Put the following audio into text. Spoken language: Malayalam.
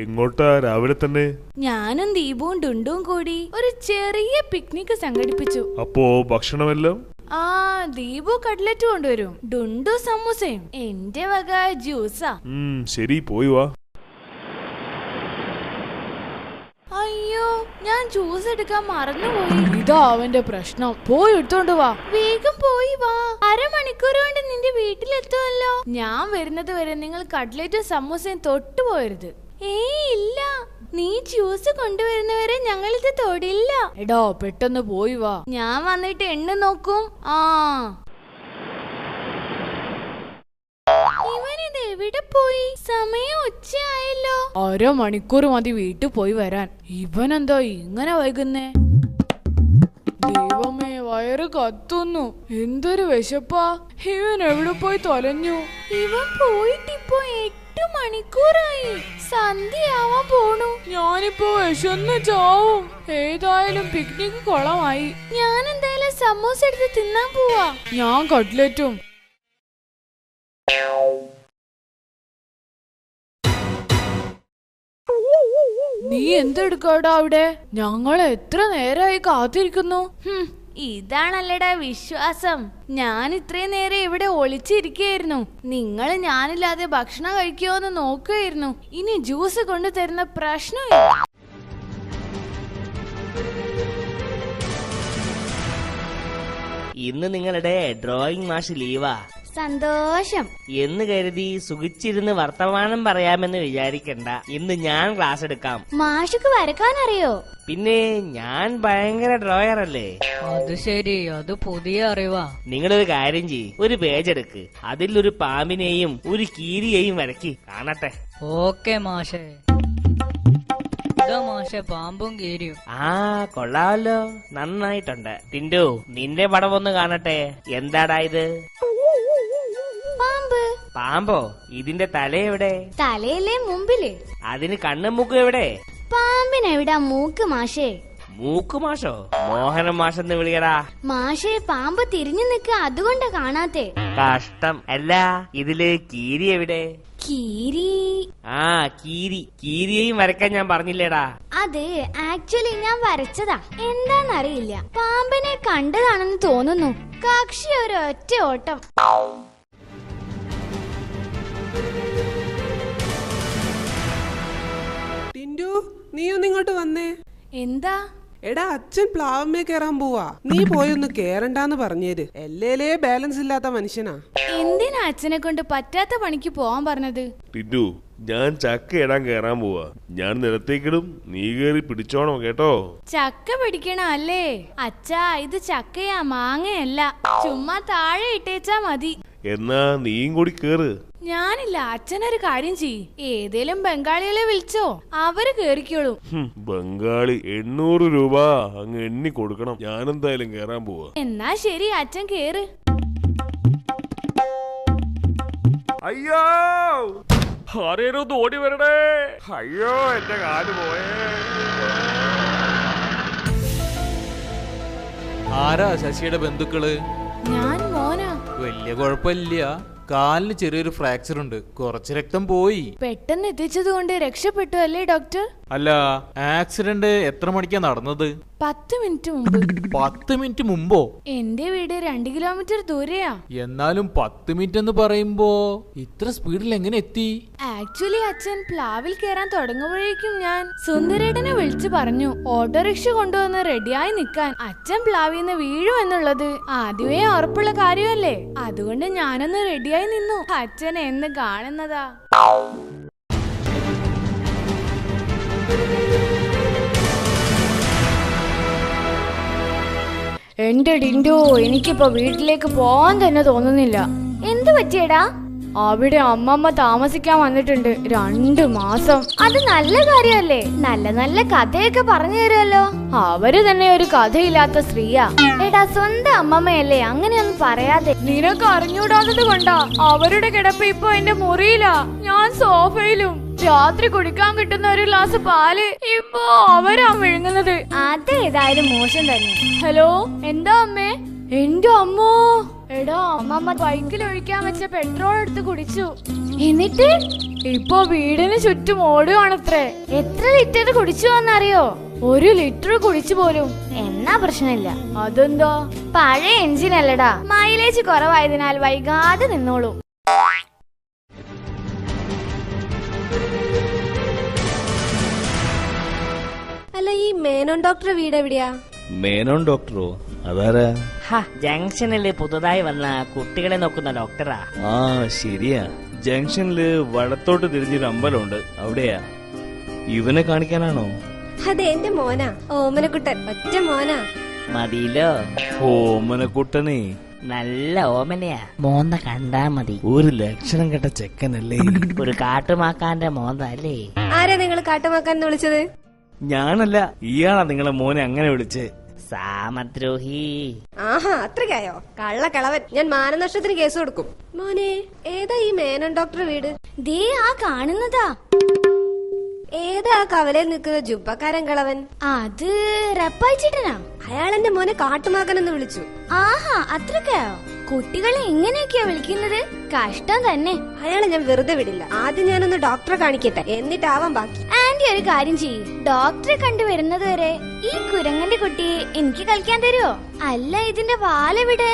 എങ്ങോട്ടാ രാവിലെ തന്നെ? ഞാനും ദീപവും ഡുണ്ടും കൂടി ഒരു ചെറിയ പിക്നിക് സംഘടിപ്പിച്ചു. അപ്പോ ഭക്ഷണമെല്ലാം? ദീപു കട്ട്ലറ്റ് കൊണ്ടുവരും, ഡുണ്ടു സമൂസയും, എന്റെ വക ജ്യൂസാ. ശരി, പോയി വാ. അയ്യോ, ഞാൻ ജ്യൂസ് എടുക്കാൻ മറന്നുപോയി. ഇതാ അവന്റെ പ്രശ്നം. പോയി എടുത്തോണ്ട് വാ, വേഗം പോയി വാ. അരമണിക്കൂർ കൊണ്ട് നിന്റെ വീട്ടിലെത്തുമല്ലോ. ഞാൻ വരുന്നത് വരെ നിങ്ങൾ കട്ട്ലറ്റും സമൂസയും തൊട്ടുപോയരുത്. ഇല്ല, നീ ജ്യൂസ് കൊണ്ടുവരുന്നവരെ ഞങ്ങളിത് തൊടില്ല. എടോ, പെട്ടെന്ന് പോയി വാ. ഞാൻ വന്നിട്ട് എണ്ണ നോക്കും. ഇവനിത് എവിടെ പോയി? സമയം ഉച്ചയായല്ലോ. അരമണിക്കൂർ മതി വീട്ടിൽ പോയി വരാൻ. ഇവനെന്താ ഇങ്ങനെ വൈകുന്നേ? ദൈവമേ, വയറ് കത്തുന്നു. എന്തൊരു വിശപ്പാ. ഇവൻ എവിടെ പോയി തൊലഞ്ഞു? ഇവൻ പോയിട്ടിപ്പോ 8 മണിക്കൂറായി. സന്ധ്യയാവാൻ പോണു. ഞാനിപ്പോ വിശന്ന് ചാവും. ഏതായാലും പിക്നിക് കൊളമായി. ഞാൻ എന്തായാലും സമൂസ എടുത്ത് തിന്നാൻ പോവാ. ഞാൻ കട്ട്ലറ്റും. നീ എന്തെടുക്കാടാ അവിടെ? ഞങ്ങൾ എത്ര നേരമായി കാത്തിരിക്കുന്നു. ഇതാണല്ലടാ വിശ്വാസം. ഞാൻ ഇത്രയും നേരം ഇവിടെ ഒളിച്ചിരിക്കുകയായിരുന്നു. നിങ്ങൾ ഞാനില്ലാതെ ഭക്ഷണം കഴിക്കുമോന്ന് നോക്കുകയായിരുന്നു. ഇനി ജ്യൂസ് കൊണ്ടു തരുന്ന പ്രശ്നമില്ല. ഇന്ന് നിങ്ങളുടെ ഡ്രോയിങ് മാഷ് ലീവാ. സന്തോഷം എന്ന് കരുതി സുഖിച്ചിരുന്ന് വർത്തമാനം പറയാമെന്ന് വിചാരിക്കണ്ട. ഇന്ന് ഞാൻ ക്ലാസ് എടുക്കാം. മാഷുക്ക് വരക്കാനറിയോ? പിന്നെ ഞാൻ ഭയങ്കര ഡ്രോയർ അല്ലേ. അത് ശരി, അത് പുതിയ അറിവാ. നിങ്ങളൊരു കാര്യം ചെയ്യ്, ഒരു പേജ് എടുക്ക്. അതിലൊരു പാമ്പിനെയും ഒരു കീരിയെയും വരക്കി കാണട്ടെ. ഓക്കെ മാഷേ. മാഷെ, പാമ്പും കീരിയും. കൊള്ളാമല്ലോ, നന്നായിട്ടുണ്ട്. ടിൻഡു, നിന്റെ പടം ഒന്ന് കാണട്ടെ. എന്താടാ ഇത്? പാമ്പോ? ഇതിന്റെ തല എവിടെ? തലയിലെ മുമ്പില്. അതിന് കണ്ണും മൂക്കും എവിടെ? പാമ്പിനെവിടാ മൂക്ക് മാഷേ? മൂക്ക് മാഷോ? മോഹനം മാഷെന്ന് വിളിക്കടാ. മാഷേ, പാമ്പ് തിരിഞ്ഞു നിക്ക, അതുകൊണ്ടാ കാണാത്തെ. കഷ്ടം. അല്ല, ഇതില് കീരി എവിടെ? കീരി? കീരിയെയും വരക്കാൻ ഞാൻ പറഞ്ഞില്ലേടാ. അത് ആക്ച്വലി ഞാൻ വരച്ചതാ. എന്താന്നറിയില്ല, പാമ്പിനെ കണ്ടതാണെന്ന് തോന്നുന്നു. കക്ഷി ഒരു ഒറ്റ ഓട്ടം. ടിൻഡു, നീ ഒന്ന് ഇങ്ങോട്ട് വന്നേ. എന്താ? എടാ, അച്ഛൻ പ്ലാവമ്മേ കേറാൻ പോവാ. നീ പോയൊന്ന് കേറണ്ടാന്ന് പറഞ്ഞേര്. എല്ലേലേ ബാലൻസ് ഇല്ലാത്ത മനുഷ്യനാ. എന്തിനാ അച്ഛനെ കൊണ്ട് പറ്റാത്ത പണിക്ക് പോവാൻ പറഞ്ഞത്? ടിൻഡു, ഞാൻ ചക്ക ഇടാൻ കേറാൻ പോവാ. ഞാൻ നിലത്തേക്കിടും, നീ കേറി പിടിച്ചോണോ കേട്ടോ. ചക്ക പിടിക്കണ അല്ലേ? അച്ഛാ, ഇത് ചക്കയാ, മാങ്ങയല്ല. ചുമ്മാ താഴെ ഇട്ടേച്ചാ മതി. എന്നാ നീയും കൂടി കേറ്. ഞാനില്ല. അച്ഛനൊരു കാര്യം ചെയ്യ്, ഏതേലും ബംഗാളികളെ വിളിച്ചോ, അവര് കേറിക്കോളൂ. ബംഗാളി 800 രൂപ അങ്ങ് എണ്ണി കൊടുക്കണം. ഞാനെന്തായാലും കേറാൻ പോവാ. എന്നാ ശരി, അച്ഛൻ കേറ്. അയ്യോ, ആരേലും ഒന്ന് ഓടി വരണേ. അയ്യോ, എന്റെ കാല് പോയേ. ആരാ ശശിയുടെ ബന്ധുക്കള്? ഞാൻ മോനാ. വലിയ കുഴപ്പമില്ല, കാലിന് ചെറിയൊരു ഫ്രാക്ചർ ഉണ്ട്, കുറച്ച് രക്തം പോയി. പെട്ടെന്ന് എത്തിച്ചത് കൊണ്ട് രക്ഷപ്പെട്ടു അല്ലേ ഡോക്ടർ? അല്ല, ആക്സിഡന്റ് എത്ര മണിക്കാ നടന്നത്? 10 മിനിറ്റ് മുമ്പ്. 10 മിനിറ്റ് മുമ്പോ? എന്റെ വീട് 2 കിലോമീറ്റർ ദൂരെയാ. എന്നാലും 10 മിനിറ്റ് എന്ന് പറയുമ്പോ ഇത്ര സ്പീഡിൽ എങ്ങനെ എത്തി? ആക്ച്വലി അച്ഛൻ പ്ലാവിൽ കയറാൻ തുടങ്ങുമ്പോഴേക്കും ഞാൻ സുന്ദരേട്ടനെ വിളിച്ചു പറഞ്ഞു ഓട്ടോറിക്ഷ കൊണ്ടുവന്ന് റെഡിയായി നിക്കാൻ. അച്ഛൻ പ്ലാവിന്ന് വീഴും എന്നുള്ളത് ആദ്യമേ ഉറപ്പുള്ള കാര്യമല്ലേ. അതുകൊണ്ട് ഞാനൊന്ന് റെഡിയായി നിന്നു. അച്ഛൻ എന്ന് കാണുന്നതാ. എന്റെ ടിൻഡു, എനിക്കിപ്പോ വീട്ടിലേക്ക് പോവാൻ തന്നെ തോന്നുന്നില്ല. എന്തു പറ്റിയടാ? അവിടെ അമ്മമ്മ താമസിക്കാൻ വന്നിട്ടുണ്ട് 2 മാസം. അത് നല്ല കാര്യല്ലേ. നല്ല നല്ല കഥയൊക്കെ പറഞ്ഞു തരുമല്ലോ. അവര് തന്നെ ഒരു കഥയില്ലാത്ത സ്ത്രീയാ. എടാ, സ്വന്തം അമ്മമ്മയല്ലേ, അങ്ങനെയൊന്നും പറയാതെ. നിനക്ക് അറിഞ്ഞൂടാത്തത് കൊണ്ടാ. അവരുടെ കിടപ്പ് ഇപ്പൊ എന്റെ മുറിയിലാ, ഞാൻ സോഫയിലും. രാത്രി കുടിക്കാൻ കിട്ടുന്ന ഒരു ഗ്ലാസ് പാല് ഇപ്പൊ അവരാ വിഴുങ്ങുന്നത്. അതേതായാലും മോശം തന്നെ. ഹലോ, എന്താ അമ്മേ? എന്റെ അമ്മോ, എടാ അമ്മമ്മ ബൈക്കിൽ ഒഴിക്കാൻ വെച്ച പെട്രോൾ എടുത്ത് കുടിച്ചു. എന്നിട്ട് ഇപ്പൊ വീടിന് ചുറ്റും ഓടുകയാണത്രേ. എത്ര ലിറ്റർ കുടിച്ചു എന്നറിയോ? 1 ലിറ്റർ കുടിച്ചു പോലും. എന്നാ പ്രശ്നമില്ല. അതെന്താ? പഴയ എഞ്ചിൻ അല്ലടാ, മൈലേജ് കുറവായതിനാൽ വൈകാതെ നിന്നോളൂ. അല്ല, ഈ മേനോൻ ഡോക്ടറെ വീട് എവിടെയാ? മേനോൻ ഡോക്ടറോ? അതാരാ? ജംഗ്ഷനില് പുതുതായി വന്ന കുട്ടികളെ നോക്കുന്ന ഡോക്ടറാ. ആ ശരിയാ, ജംഗ്ഷനില് വടത്തോട്ട് തിരിഞ്ഞൊരു അമ്പലമുണ്ട്, അവിടെയാ. ഇവനെ കാണിക്കാനാണോ? അതെ, എന്റെ മോനാ, ഓമനക്കുട്ടൻ. ഒറ്റ മോനാ. മതിയിലോ? ഓമനക്കുട്ടനെ നല്ല ഓമനയാ. മോന്ത കണ്ടാ മതി. ഒരു ലക്ഷണം കെട്ട ചെക്കനല്ലേ? ഒരു കാട്ടുമാക്കാന്റെ മോന്ത അല്ലേ? ആരാ നിങ്ങൾ കാട്ടുമാക്കാൻ വിളിച്ചത്? ഞാനല്ല, ഇയാളാ നിങ്ങളെ മോനെ അങ്ങനെ വിളിച്ചേ. സാമദ്രോഹി. ആഹാ, അത്രയ്ക്കായോ? കള്ളക്കളവൻ. ഞാൻ മാനനഷ്ടത്തിന് കേസ് കൊടുക്കും. മോനെ, ഏതാ ഈ മേനോൻ ഡോക്ടറെ വീട്? ദേ ആ കാണുന്നതാ. ഏതാ കവലയിൽ നിൽക്കുന്ന ജുബക്കാരൻ കളവൻ? അത് റപ്പായിച്ചിട്ടനാ. അയാൾ എന്റെ മോനെ കാട്ടുമാക്കനെന്ന് വിളിച്ചു. ആഹാ, അത്രക്കായോ? കുട്ടികളെ എങ്ങനെയൊക്കെയാ വിളിക്കുന്നത്? കഷ്ടം തന്നെ. അയാളെ ഞാൻ വെറുതെ വിടില്ല. ആദ്യം ഞാനൊന്ന് ഡോക്ടറെ കാണിക്കട്ടെ, എന്നിട്ടാവാൻ ബാക്കി. ആന്റി ഒരു കാര്യം ചെയ്യ്, ഡോക്ടറെ കണ്ടുവരുന്നത് വരെ ഈ കുരങ്ങന്റെ കുട്ടിയെ എനിക്ക് കളിക്കാൻ തരുമോ? അല്ല, ഇതിന്റെ വാലെവിടെ?